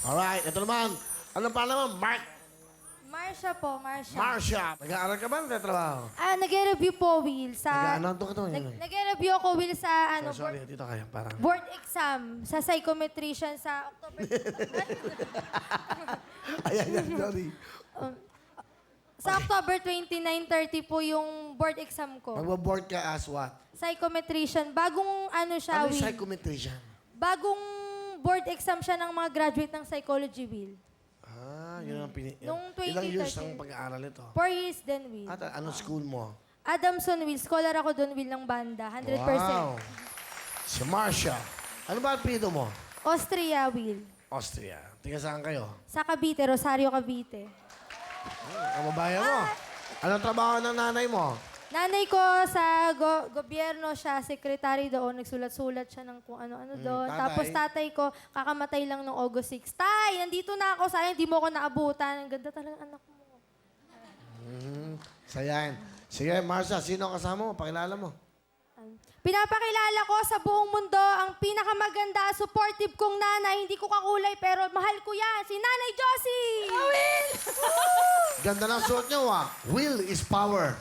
Alright, ito naman. Ano pa naman? Marsha po, Marsha. Marsha. Nag-aaral ka ba? Nagtatrabaho? Nag-review po, Will, sa... Nag-ano? Ito ka to. Nag-review ako, Will, sa Sorry, dito kayo. Parang... board exam sa psychometrician sa October... Ayan, sorry. sa October 29-30 po yung board exam ko. Magbaboard ka as what? Psychometrician. Bagong ano siya, Ano yung Will. psychometrician? Bagong board exam siya ng mga graduate ng psychology, Will. Yun ang Nung Ilang years 2013. ang pag-aaral ito? 4 years din, Will. At anong school mo? Adamson, Will. Scholar ako doon, Will, ng banda. 100%. Wow. Si Marsha. Ano ba ang pito mo? Austria, Will. Austria. Tiga saan kayo? Sa Cavite, Rosario, Cavite. Ang babae mo. Anong trabaho ng nanay mo? Nanay ko sa gobyerno siya, secretary doon, nagsulat-sulat siya ng kung ano-ano doon. tatay? Tapos tatay ko, kakamatay lang noong August 6. Tay, nandito na ako, sayang hindi mo ako naabutan. Ang ganda talaga anak mo. Sayain. Sige, Marsha, sino ang kasama mo? Pakilala mo. Pinapakilala ko sa buong mundo ang pinakamaganda, supportive kong nanay. Hindi ko kakulay pero mahal ko yan. Si Nanay Josie! Will! Ganda ng suot niyo, ah. Will is power.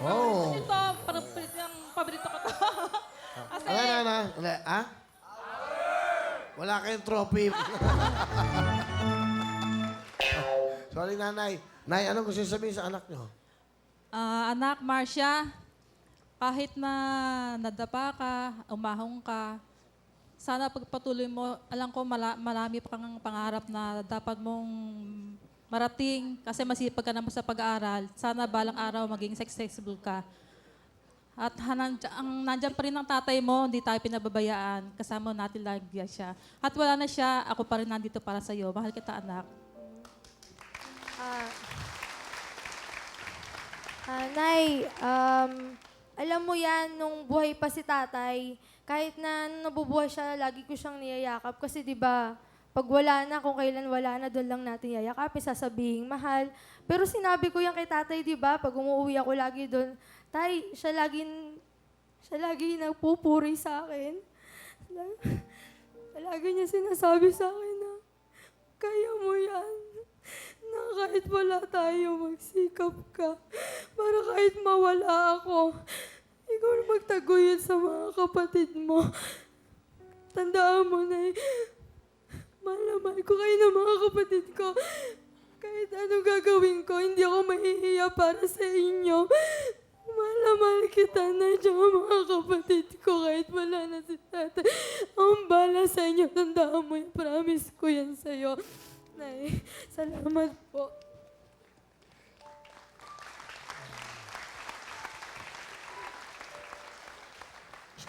Oh. Ito, parang yung paborito ko to. Kasi, Ha? Wala kayong trophy. Sorry, nanay. Nay, anong gusto niyo sabihin sa anak niyo? anak, Marcia, kahit na nadapa ka, umahong ka, sana pagpatuloy mo, alam ko marami pa kang pangarap na dapat mong marating kasi masipag ka naman sa pag-aaral. Sana balang araw maging successful ka. At nandyan pa rin ang tatay mo, hindi tayo pinababayaan. Kasama natin lagi siya. At wala na siya, ako pa rin nandito para sa iyo. Mahal kita, anak. Nay, alam mo yan, nung buhay pa si tatay, kahit na nabubuhay siya, lagi ko siyang niyayakap. Kasi di ba, pag wala na, kung kailan wala na, doon lang natin yayakapin, sasabihin mahal. Pero sinabi ko yan kay tatay, di ba, pag umuwi ako lagi doon, tay, siya lagi nagpupuri sa akin. Lagi niya sinasabi sa akin na, kaya mo yan. Na kahit wala tayo, magsikap ka. Para kahit mawala ako, ikaw na magtaguyod sa mga kapatid mo. Tandaan mo na mahal na mahal ko kayo ng mga kapatid ko. Kahit anong gagawin ko, hindi ako mahihiya para sa inyo. Mahal na mahal kita na mga kapatid ko kahit wala na si tatay. Ang bala sa inyo, tandaan mo yung promise ko yan sa'yo. Nay, salamat po.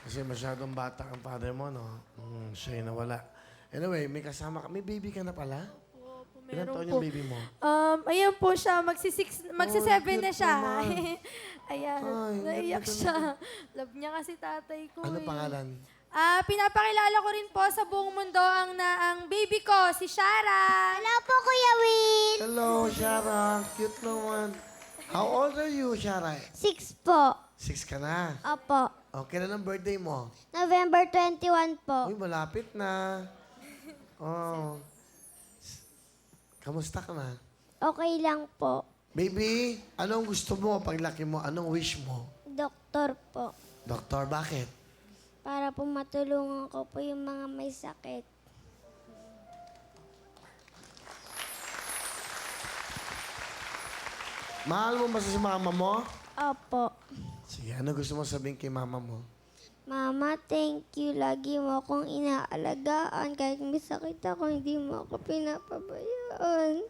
Kasi masyadong bata ang father mo, no? Siya yung nawala. Anyway, may kasama ka. May baby ka na pala? Opo, Ilan meron taon po. yung baby mo? Ayan po siya, magsi-7 na cute siya. naman. Ayan, Ay, naiyak ganda siya. Love niya kasi tatay ko. Ano pangalan? Pinapakilala ko rin po sa buong mundo ang baby ko, si Shara. Hello po, Kuya Will. Hello, Shara. Cute naman. How old are you, Shara? 6 po. 6 ka na. Opo. Oh, kailan ang birthday mo? November 21 po. Uy, malapit na. Oh. Kamusta ka na? Okay lang po. Baby, anong gusto mo paglaki mo? Anong wish mo? Doktor po. Doktor, bakit? Para po matulungan ko po yung mga may sakit. Mahal mo ba si mama mo? Opo. Sige, ano gusto mo sabihin kay mama mo? Mama, thank you. Lagi mo akong inaalagaan. Kahit may sakit ako, hindi mo ako pinapabayaan.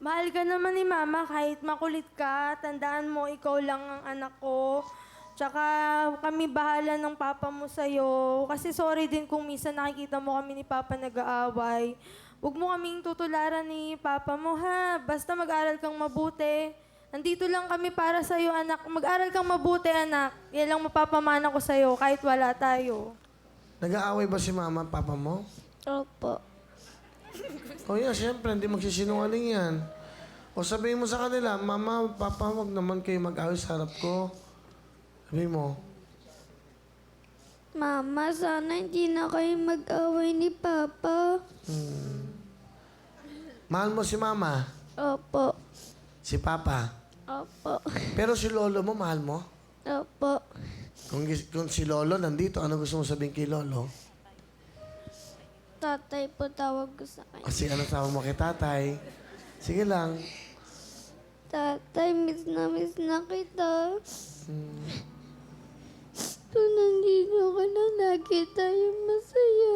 Mahal ka naman ni Mama kahit makulit ka. Tandaan mo, ikaw lang ang anak ko. Tsaka kami bahala ng papa mo sa'yo. Kasi sorry din kung minsan nakikita mo kami ni Papa nag-aaway. Huwag mo kaming tutularan ni Papa mo, ha? Basta mag-aral kang mabuti. Nandito lang kami para sa'yo, anak. Mag-aral kang mabuti, anak. Yan lang mapapamana ko sa'yo kahit wala tayo. Nag-aaway ba si mama at papa mo? Opo. O yeah, siyempre, hindi magsisinungaling yan. O sabihin mo sa kanila, Mama, Papa, wag naman kayo mag-away sa harap ko. Sabihin mo. Mama, sana hindi na kayo mag-away ni Papa. Mahal mo si Mama, Opo. si Papa. Opo. Pero si Lolo mo, mahal mo? Opo. Kung si Lolo nandito, ano gusto mo sabihin kay Lolo? Tatay po tawag ko sa kanya. Kasi ano tawag mo kay tatay? Sige lang. Tatay, miss na kita. Kung nandito ka na, lagi tayo masaya.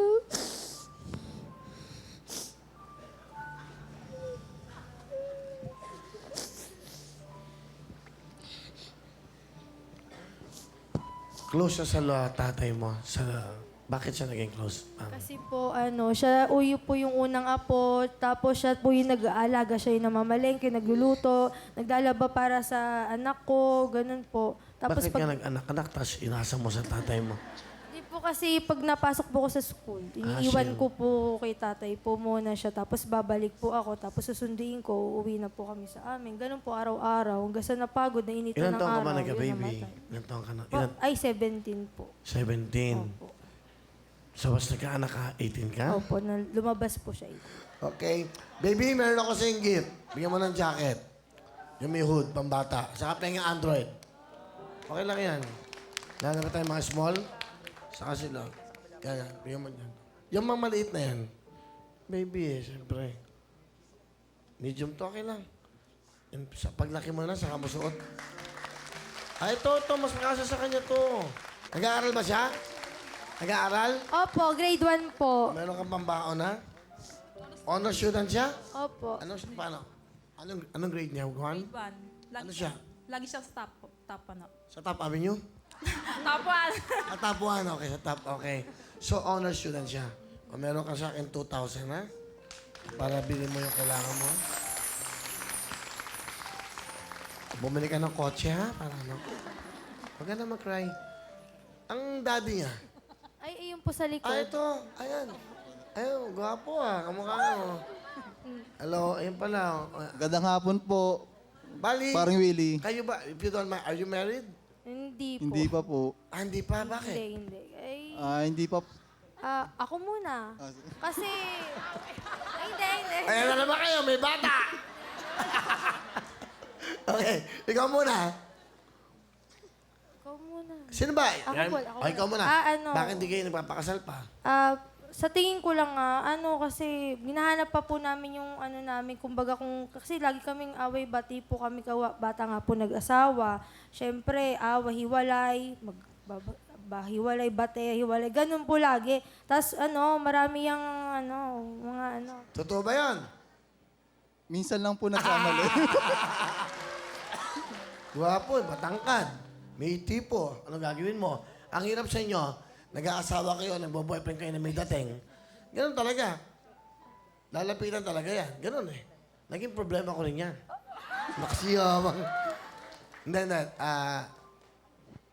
Close siya sa tatay mo. Bakit siya naging close? Kasi po, siya uyo po yung unang apo, tapos siya po yung nag-aalaga, siya yung namamalengke, nagluluto, naglalaba para sa anak ko, ganun po. Tapos Bakit ka nag-anak-anak tapos inasa mo sa tatay mo? Hindi po kasi pag napasok po ko sa school, iniiwan siya. ko po kay tatay po muna siya, tapos babalik po ako, tapos susunduin ko, uuwi na po kami sa amin. Ganun po araw-araw, hanggang sa napagod, nainitan Ilan ng taon ka araw. ba yun nagka-baby? namatay. Ilan taon ka na? Po, ay, 17 po. 17. Opo. So, mas nagka-anak ka? 18 ka? Opo, lumabas po siya. Okay. Baby, meron ako sa gift. Bigyan mo ng jacket. Yung may hood, pambata. Saka pa yung Android. Okay lang yan. Lalagay tayo mga small. Saka sila. Yan, yan. Bigyan mo yan. Yung mga maliit na yan. Baby siyempre. Medium to, okay lang. Yung, paglaki mo na, saka mo suot. Ay, ito. Mas makasa sa kanya to. Nag-aaral ba siya? Nag-aaral? Opo, grade 1 po. Meron kang pambaon na? Honor student siya? Opo. Paano? Anong grade niya? 1? One. Ano siya? Lagi siya sa top ano. Sa Top Avenue? Top one. Top 1, okay. Sa top, okay. So, honor student siya. O meron ka sa akin 2,000, ha? Para bilhin mo yung kailangan mo. Bumili ka ng kotse, ha? Para ano? Huwag ka na mag-cry. Ang daddy niya. Ay, ayun po sa likod. Ito. Ayan. Ayun, gwapo kamukha mo. Hello, ayun pala. Gandang hapon po, Bali, paring Willie. kayo ba, if you don't mind, are you married? Hindi po. Hindi pa po. Hindi pa, bakit? Hindi. Ay, Hindi pa. ako muna. Kasi, ay, hindi. Ayan na naman kayo, may bata! Okay, ikaw muna. Ikaw muna. Sino ba? Ako Ikaw muna. ano? Bakit hindi kayo nagpapakasal pa? Sa tingin ko lang kasi hinahanap pa po namin yung namin, kumbaga kasi lagi kaming away, bati po kami, bata nga po nag-asawa. Siyempre, hiwalay, hiwalay, bate, hiwalay, ganun po lagi. Tapos marami yung mga Totoo ba yan? Minsan lang po nagkamali. Gwapo, matangkad. May tipo. Ano gagawin mo? Ang hirap sa inyo, nag-aasawa kayo, nagbo-boyfriend kayo na may dating. Ganun talaga. Lalapitan talaga yan. Ganun eh. Naging problema ko rin yan. Nakasiyamang. Hindi.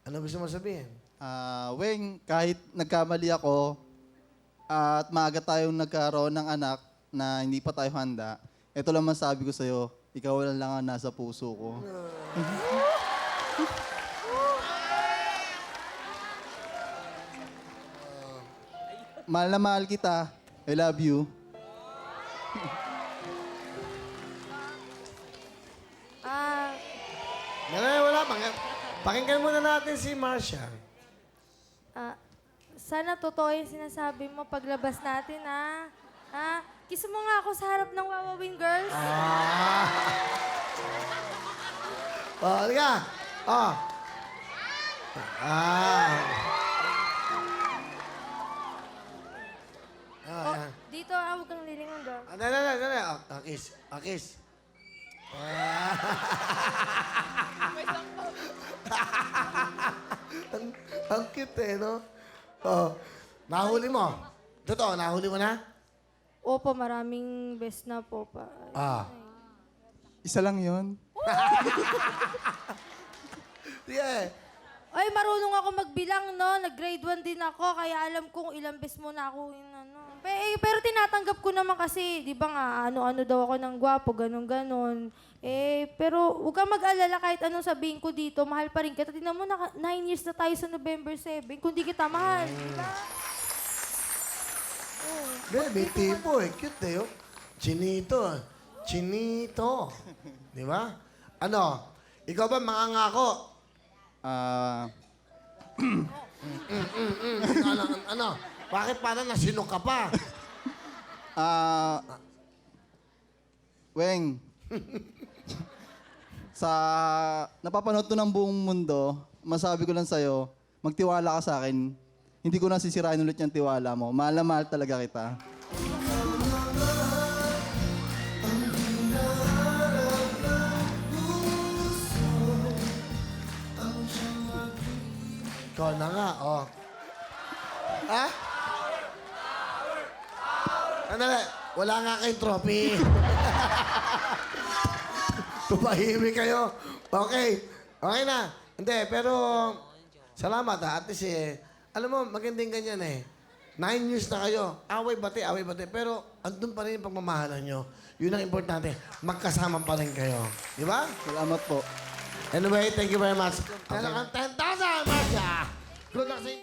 Ano gusto mo sabihin? Weng, kahit nagkamali ako at maaga tayong nagkaroon ng anak na hindi pa tayo handa, ito lang masabi ko sa'yo, ikaw lang ang nasa puso ko. Mahal na mahal kita. I love you. Wala. Pakinggan muna natin si Marcia. sana totoo yung sinasabi mo paglabas natin, Kiss mo nga ako sa harap ng Wawawin Girls. Halika. Dito, huwag kang lilingon doon. Dali. Kiss. Ang cute no? Nahuli mo. Totoo, nahuli mo na? Opo, maraming best na po pa. Isa lang yon. Sige. Ay, marunong ako magbilang, no? Nag-grade 1 din ako, kaya alam kong ilang beses mo na ako ano. Pero tinatanggap ko naman kasi, di ba nga, ano-ano daw ako ng gwapo, ganon-ganon. Pero huwag kang mag-alala kahit anong sabihin ko dito, mahal pa rin kita. Tingnan mo, 9 years na tayo sa November 7, kung di kita mahal, di ba? Baby, tipo eh. Cute eh. Oh. Chinito. Chinito. Di ba? Ano? Ikaw ba mangangako? Ano? Bakit parang nasinok ka pa? Weng, sa napapanood to ng buong mundo, masabi ko lang sa'yo, magtiwala ka sa akin. Hindi ko nasisirain ulit yung tiwala mo. Mahal na mahal talaga kita. Ikaw na nga, oh. Ha? Sandali, wala nga kayong trophy. Tumahimik kayo. Okay. Okay na. Hindi, pero salamat ha. At least alam mo, magandang ganyan eh. 9 years na kayo. Away bati. Pero andun pa rin yung pagmamahalan nyo. Yun ang importante. Magkasama pa rin kayo. Di ba? Salamat po. Anyway, thank you very much. 10,000, Marcia! Good luck sa inyo.